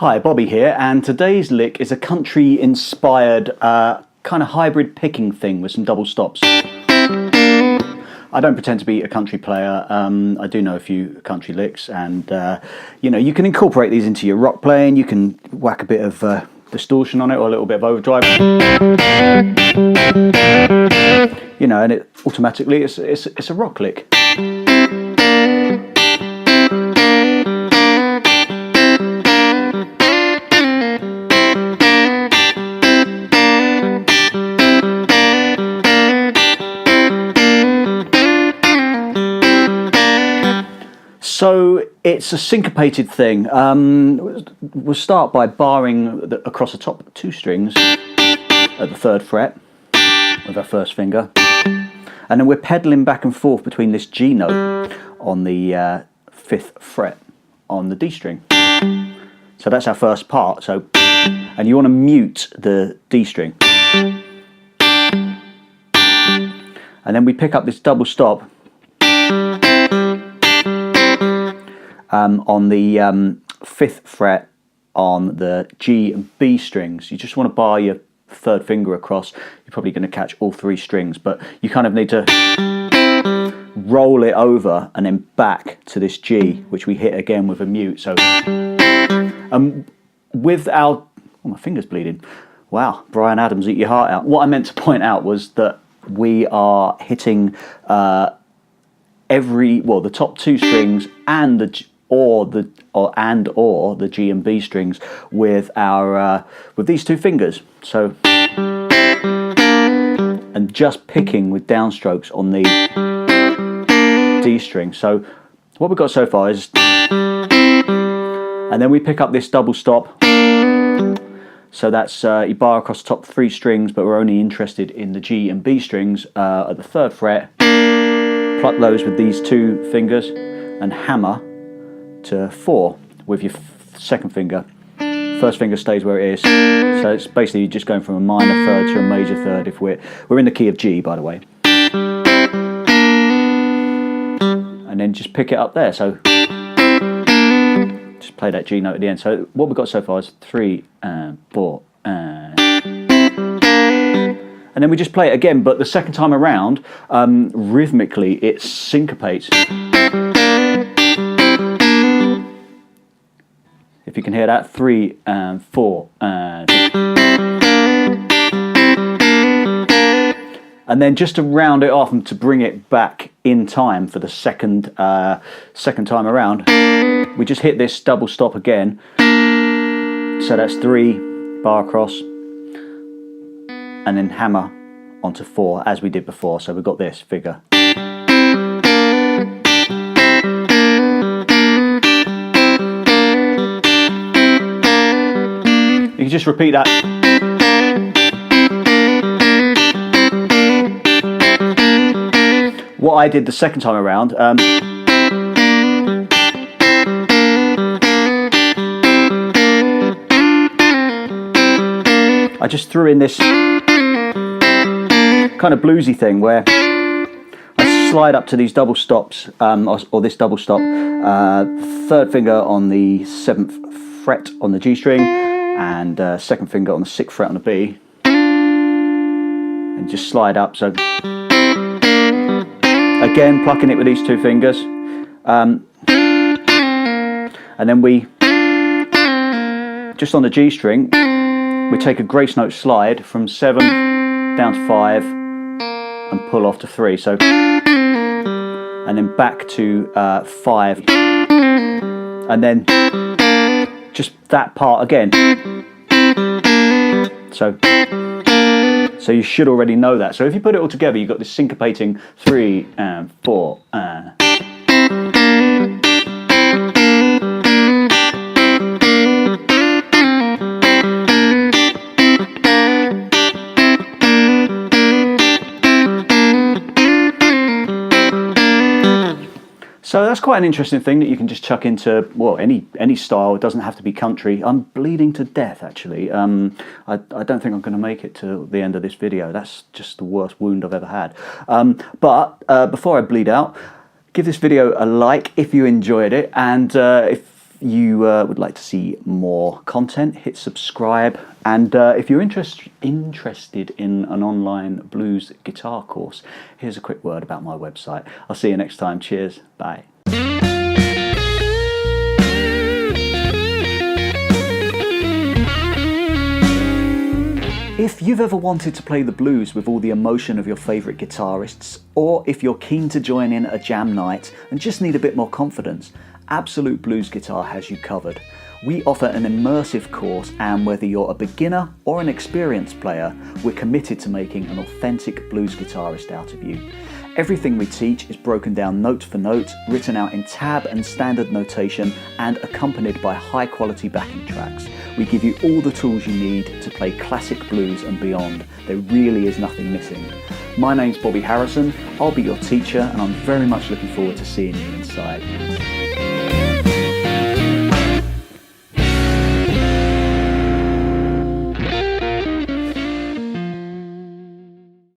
Hi, Bobby here, and today's lick is a country-inspired kind of hybrid picking thing with some double stops. I don't pretend to be a country player. I do know a few country licks, and you know, you can incorporate these into your rock playing. You can whack a bit of distortion on it or a little bit of overdrive. You know, and it automatically it's a rock lick. So it's a syncopated thing. We'll start by barring across the top two strings at the 3rd fret with our first finger, and then we're pedaling back and forth between this G note on the 5th fret on the D string. So that's our first part. So, and you want to mute the D string, and then we pick up this double stop on the 5th fret on the G and B strings. You just want to bar your 3rd finger across. You're probably going to catch all 3 strings, but you kind of need to roll it over and then back to this G, which we hit again with a mute. So with our, oh, my finger's bleeding. Wow, Bryan Adams, eat your heart out. What I meant to point out was that we are hitting the top 2 strings and the G and B strings with our with these 2 fingers. So, and just picking with downstrokes on the D string. So what we've got so far is, and then we pick up this double stop. So that's you bar across the top 3 strings, but we're only interested in the G and B strings at the 3rd fret. Pluck those with these 2 fingers and hammer to 4 with your 2nd finger. 1st finger stays where it is. So it's basically just going from a minor 3rd to a major 3rd if we're in the key of G, by the way. And then just pick it up there. So just play that G note at the end. So what we've got so far is 3 and 4 and then we just play it again, but the second time around, rhythmically it syncopates. If you can hear that, 3 and 4 and then just to round it off and to bring it back in time for the second time around, we just hit this double stop again. So that's 3 bar across, and then hammer onto 4 as we did before. So we've got this figure. You can just repeat that. What I did the second time around, I just threw in this kind of bluesy thing where I slide up to these double stops, or this double stop, 3rd finger on the 7th fret on the G string, and 2nd finger on the 6th fret on the B, and just slide up. So again, plucking it with these 2 fingers, and then we just on the G string we take a grace note slide from 7 down to 5 and pull off to 3. So, and then back to 5, and then just that part again. So you should already know that. So if you put it all together, you've got this syncopating 3 and 4 and. So that's quite an interesting thing that you can just chuck into, well, any style. It doesn't have to be country. I'm bleeding to death, actually. I don't think I'm going to make it to the end of this video. That's just the worst wound I've ever had. But before I bleed out, give this video a like if you enjoyed it, and if you would like to see more content, hit subscribe. And if you're interested in an online blues guitar course, here's a quick word about my website. I'll see you next time. Cheers. Bye. If you've ever wanted to play the blues with all the emotion of your favourite guitarists, or if you're keen to join in a jam night and just need a bit more confidence, Absolute Blues Guitar has you covered. We offer an immersive course, and whether you're a beginner or an experienced player, we're committed to making an authentic blues guitarist out of you. Everything we teach is broken down note for note, written out in tab and standard notation, and accompanied by high quality backing tracks. We give you all the tools you need to play classic blues and beyond. There really is nothing missing. My name's Bobby Harrison, I'll be your teacher, and I'm very much looking forward to seeing you inside.